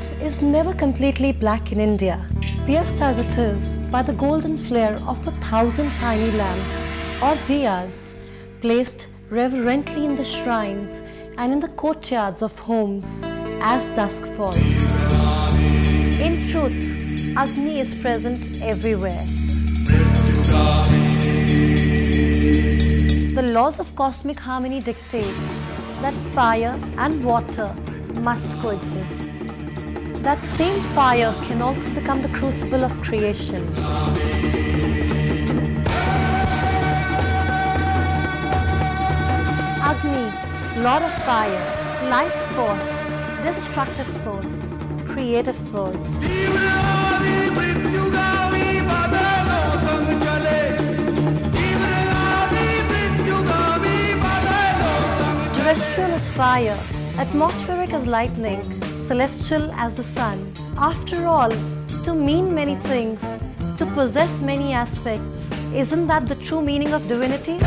night is never completely black in India, pierced as it is by the golden flare of 1,000 tiny lamps or diyas placed reverently in the shrines and in the courtyards of homes as dusk falls. In truth, Agni is present everywhere. The laws of cosmic harmony dictate that fire and water must coexist. That same fire can also become the crucible of creation. Agni, Lord of fire, life force, destructive force, creative force. Terrestrial as fire, atmospheric as lightning, celestial as the sun. After all, to mean many things, to possess many aspects, isn't that the true meaning of divinity?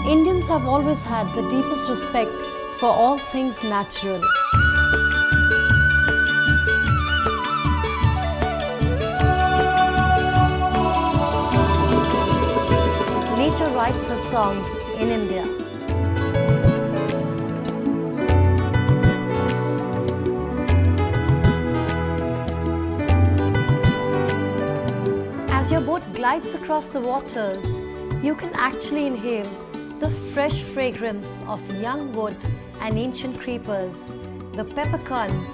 Indians have always had the deepest respect for all things natural. Nature writes her songs in India. As your boat glides across the waters, you can actually inhale the fresh fragrance of young wood and ancient creepers, the peppercorns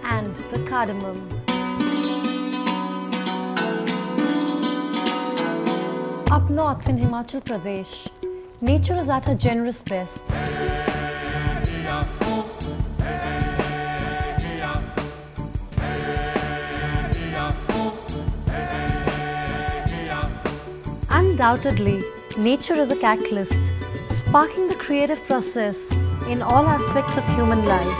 and the cardamom. Up north in Himachal Pradesh, nature is at her generous best. Undoubtedly, nature is a catalyst, sparking the creative process in all aspects of human life.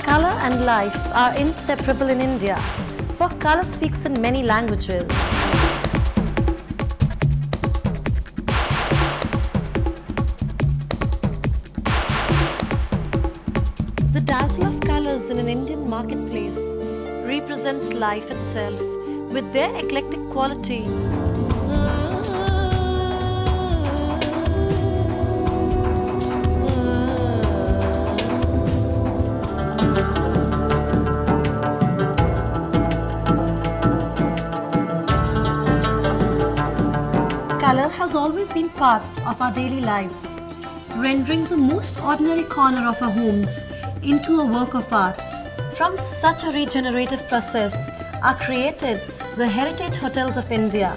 Color and life are inseparable in India, for color speaks in many languages. The dazzle of colors in an Indian marketplace represents life itself with their eclectic quality. Color has always been part of our daily lives, rendering the most ordinary corner of our homes into a work of art. From such a regenerative process are created the heritage hotels of India.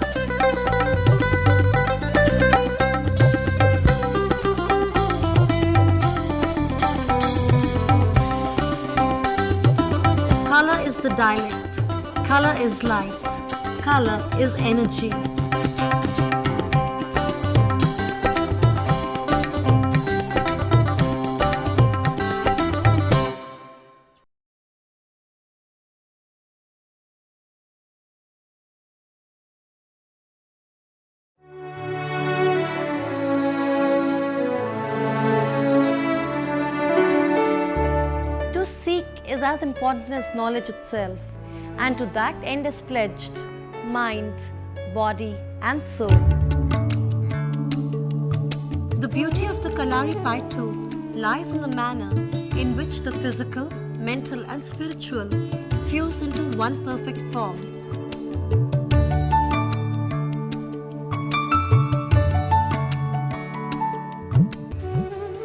Color is the dialect, color is light, color is energy. To seek is as important as knowledge itself, and to that end is pledged mind, body and soul. The beauty of the Kalari Paitu lies in the manner in which the physical, mental and spiritual fuse into one perfect form.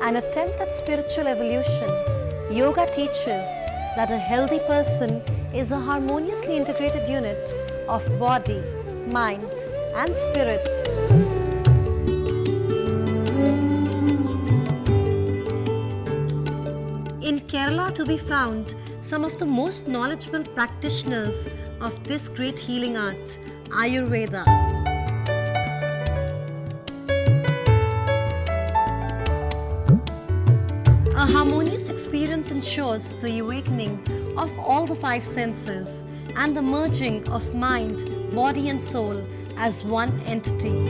An attempt at spiritual evolution, yoga teaches that a healthy person is a harmoniously integrated unit of body, mind, and spirit. In Kerala to be found some of the most knowledgeable practitioners of this great healing art, Ayurveda. A harmonious experience ensures the awakening of all the five senses and the merging of mind, body and soul as one entity.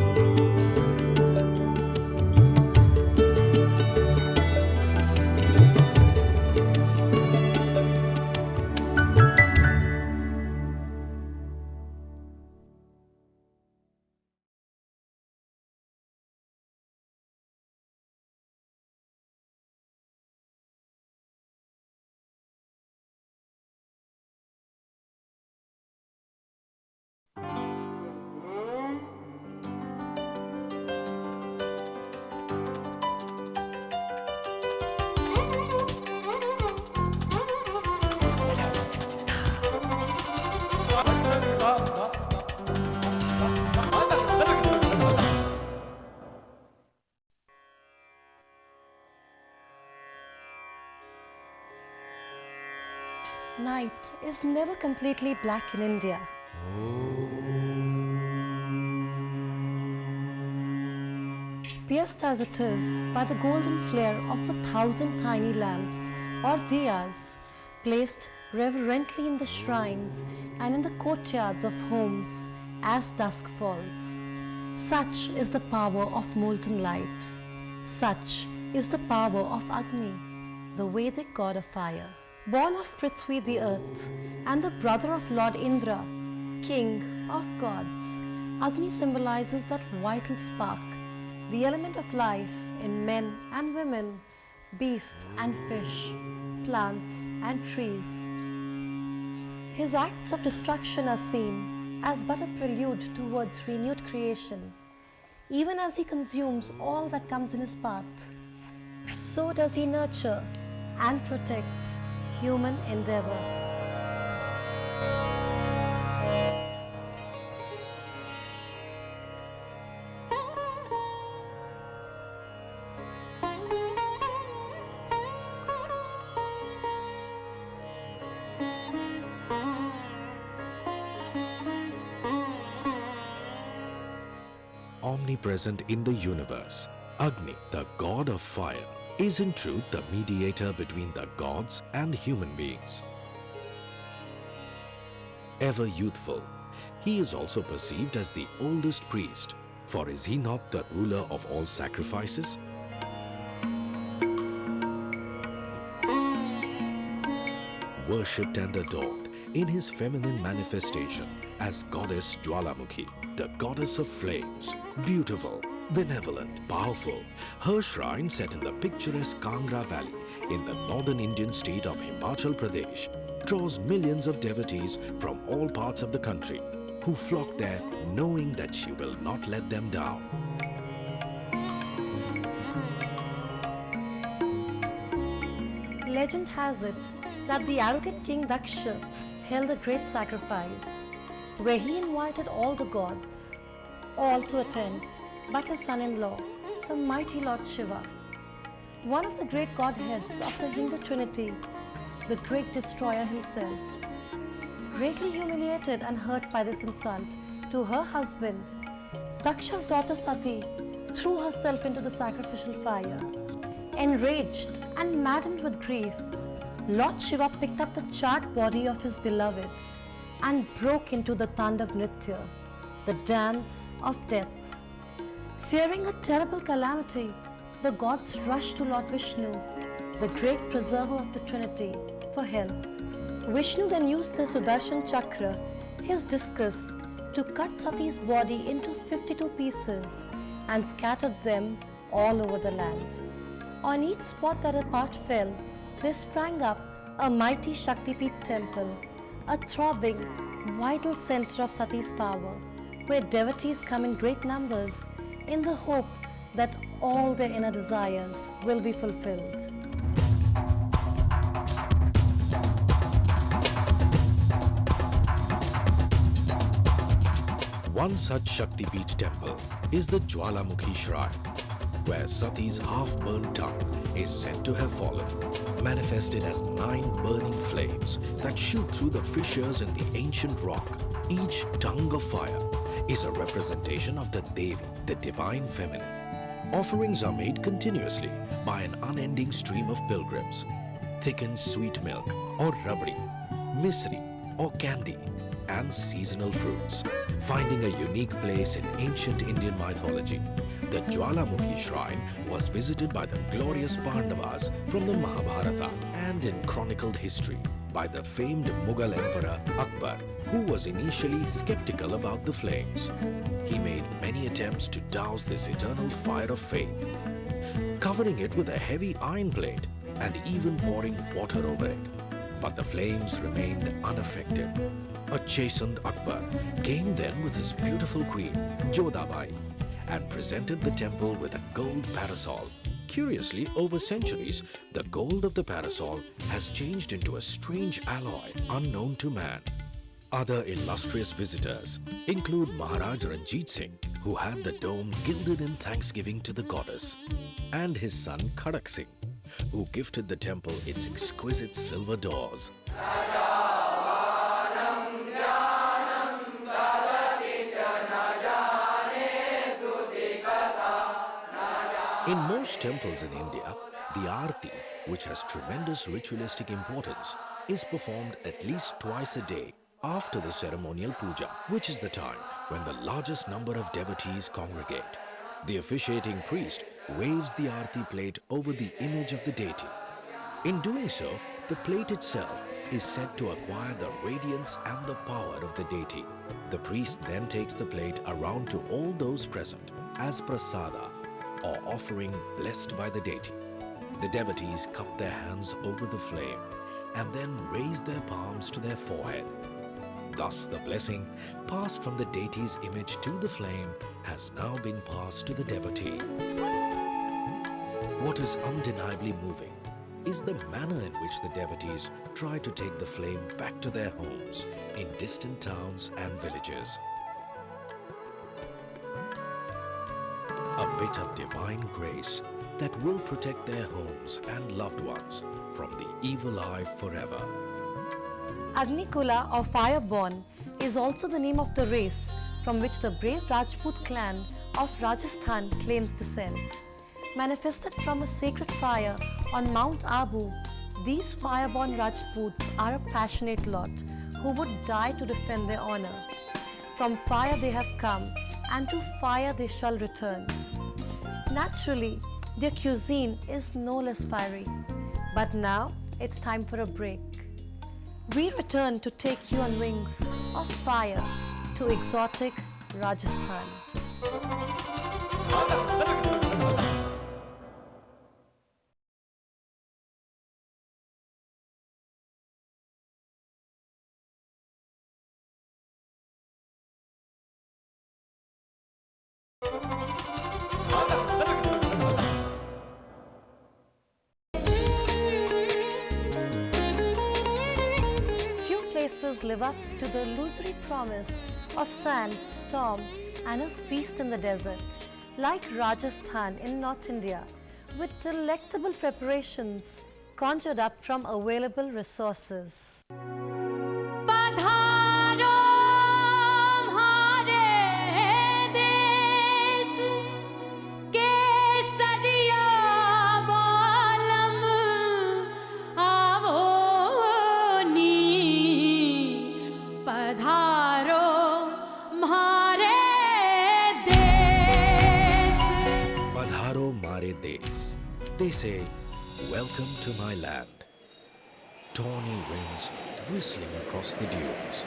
Night is never completely black in India. Pierced as it is by the golden flare of 1,000 tiny lamps or diyas placed reverently in the shrines and in the courtyards of homes as dusk falls. Such is the power of molten light. Such is the power of Agni, the Vedic god of fire. Born of Prithvi the earth and the brother of Lord Indra, king of gods, Agni symbolizes that vital spark, the element of life in men and women, beast and fish, plants and trees. His acts of destruction are seen as but a prelude towards renewed creation. Even as he consumes all that comes in his path, so does he nurture and protect human endeavor. Omnipresent in the universe, Agni, the god of fire, is in truth the mediator between the gods and human beings. Ever youthful, he is also perceived as the oldest priest, for is he not the ruler of all sacrifices? Worshipped and adored in his feminine manifestation as goddess Jwalamukhi, the goddess of flames, beautiful, benevolent, powerful, her shrine set in the picturesque Kangra Valley in the northern Indian state of Himachal Pradesh draws millions of devotees from all parts of the country who flock there knowing that she will not let them down. Legend has it that the arrogant King Daksha held a great sacrifice where he invited all the gods, all to attend but his son-in-law, the mighty Lord Shiva, one of the great godheads of the Hindu Trinity, the great destroyer himself. Greatly humiliated and hurt by this insult to her husband, Daksha's daughter Sati threw herself into the sacrificial fire. Enraged and maddened with grief, Lord Shiva picked up the charred body of his beloved and broke into the Tandav Nritya, the dance of death. Fearing a terrible calamity, the gods rushed to Lord Vishnu, the great preserver of the Trinity, for help. Vishnu then used the Sudarshan Chakra, his discus, to cut Sati's body into 52 pieces and scattered them all over the land. On each spot that a part fell, there sprang up a mighty Shaktipeeth temple, a throbbing, vital center of Sati's power, where devotees come in great numbers in the hope that all their inner desires will be fulfilled. One such Shaktipeeth temple is the Jwalamukhi Shrine, where Sati's half-burned tongue is said to have fallen, manifested as 9 burning flames that shoot through the fissures in the ancient rock. Each tongue of fire is a representation of the Devi, the divine feminine. Offerings are made continuously by an unending stream of pilgrims. Thickened sweet milk or rabdi, misri or candy, and seasonal fruits. Finding a unique place in ancient Indian mythology, the Jwalamukhi shrine was visited by the glorious Pandavas from the Mahabharata and in chronicled history by the famed Mughal Emperor Akbar, who was initially skeptical about the flames. He made many attempts to douse this eternal fire of faith, covering it with a heavy iron plate and even pouring water over it. But the flames remained unaffected. A chastened Akbar came then with his beautiful queen, Jodhabai, and presented the temple with a gold parasol. Curiously, over centuries, the gold of the parasol has changed into a strange alloy unknown to man. Other illustrious visitors include Maharaj Ranjit Singh, who had the dome gilded in thanksgiving to the goddess, and his son Khadak Singh, who gifted the temple its exquisite silver doors. In most temples in India, the Aarti, which has tremendous ritualistic importance, is performed at least twice a day after the ceremonial puja, which is the time when the largest number of devotees congregate. The officiating priest waves the Aarti plate over the image of the deity. In doing so, the plate itself is said to acquire the radiance and the power of the deity. The priest then takes the plate around to all those present as prasada, or offering blessed by the deity. The devotees cup their hands over the flame and then raise their palms to their forehead. Thus, the blessing passed from the deity's image to the flame has now been passed to the devotee. What is undeniably moving is the manner in which the devotees try to take the flame back to their homes in distant towns and villages. A bit of divine grace that will protect their homes and loved ones from the evil eye forever. Agnikula or Fireborn is also the name of the race from which the brave Rajput clan of Rajasthan claims descent. Manifested from a sacred fire on Mount Abu, these fireborn Rajputs are a passionate lot who would die to defend their honor. From fire they have come, and to fire they shall return. Naturally, their cuisine is no less fiery. But now, it's time for a break. We return to take you on wings of fire to exotic Rajasthan. Few places live up to the illusory promise of sand, storm, and a feast in the desert, like Rajasthan in North India, with delectable preparations conjured up from available resources. They say, welcome to my land. Tawny winds whistling across the dunes.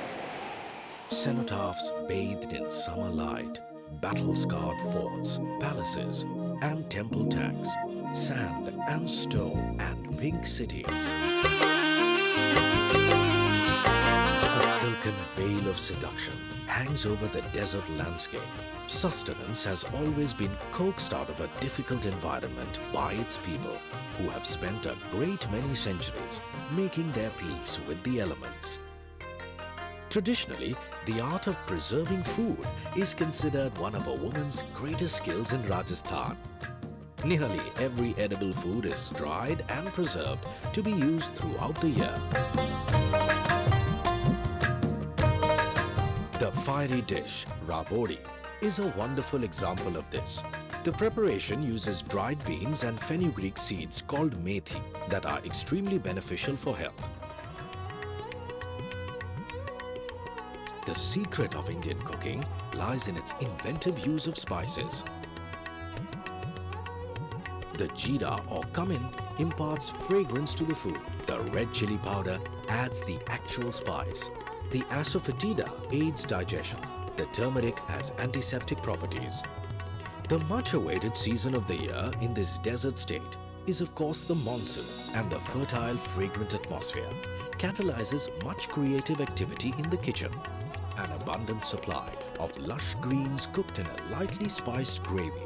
Cenotaphs bathed in summer light. Battle-scarred forts, palaces, and temple tanks. Sand and stone and pink cities. A silken veil of seduction hangs over the desert landscape. Sustenance has always been coaxed out of a difficult environment by its people, who have spent a great many centuries making their peace with the elements. Traditionally, the art of preserving food is considered one of a woman's greatest skills in Rajasthan. Nearly every edible food is dried and preserved to be used throughout the year. The fiery dish, rabodi, is a wonderful example of this. The preparation uses dried beans and fenugreek seeds called methi that are extremely beneficial for health. The secret of Indian cooking lies in its inventive use of spices. The jeera or cumin imparts fragrance to the food. The red chili powder adds the actual spice. The asafoetida aids digestion. The turmeric has antiseptic properties. The much awaited season of the year in this desert state is of course the monsoon, and the fertile fragrant atmosphere catalyzes much creative activity in the kitchen. An abundant supply of lush greens cooked in a lightly spiced gravy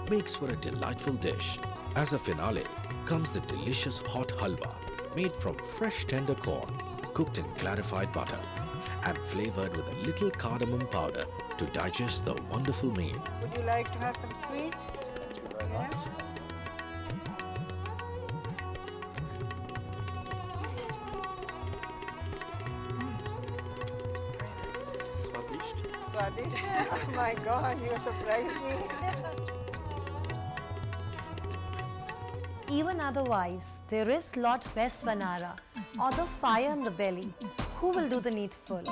makes for a delightful dish. As a finale comes the delicious hot halwa made from fresh tender corn, cooked in clarified butter and flavored with a little cardamom powder to digest the wonderful meal. Would you like to have some sweet? Yeah. Swadish. Oh my God, you surprised me. Even otherwise, there is Lord Vesvanara, or the fire in the belly, who will do the needful.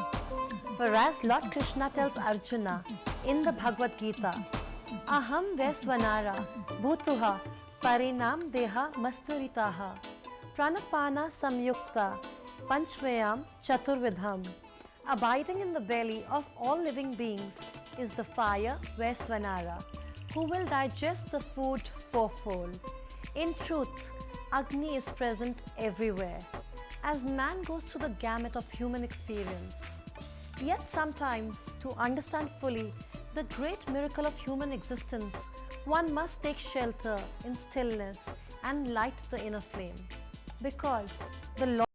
For as Lord Krishna tells Arjuna in the Bhagavad Gita, Aham Vesvanara Bhutuha Parinam Deha Masturitaha Pranapana Samyukta Panchmayam Chaturvidham. Abiding in the belly of all living beings is the fire Vesvanara, who will digest the food fourfold. In truth, Agni is present everywhere, as man goes through the gamut of human experience. Yet sometimes, to understand fully the great miracle of human existence, one must take shelter in stillness and light the inner flame. Because the Lord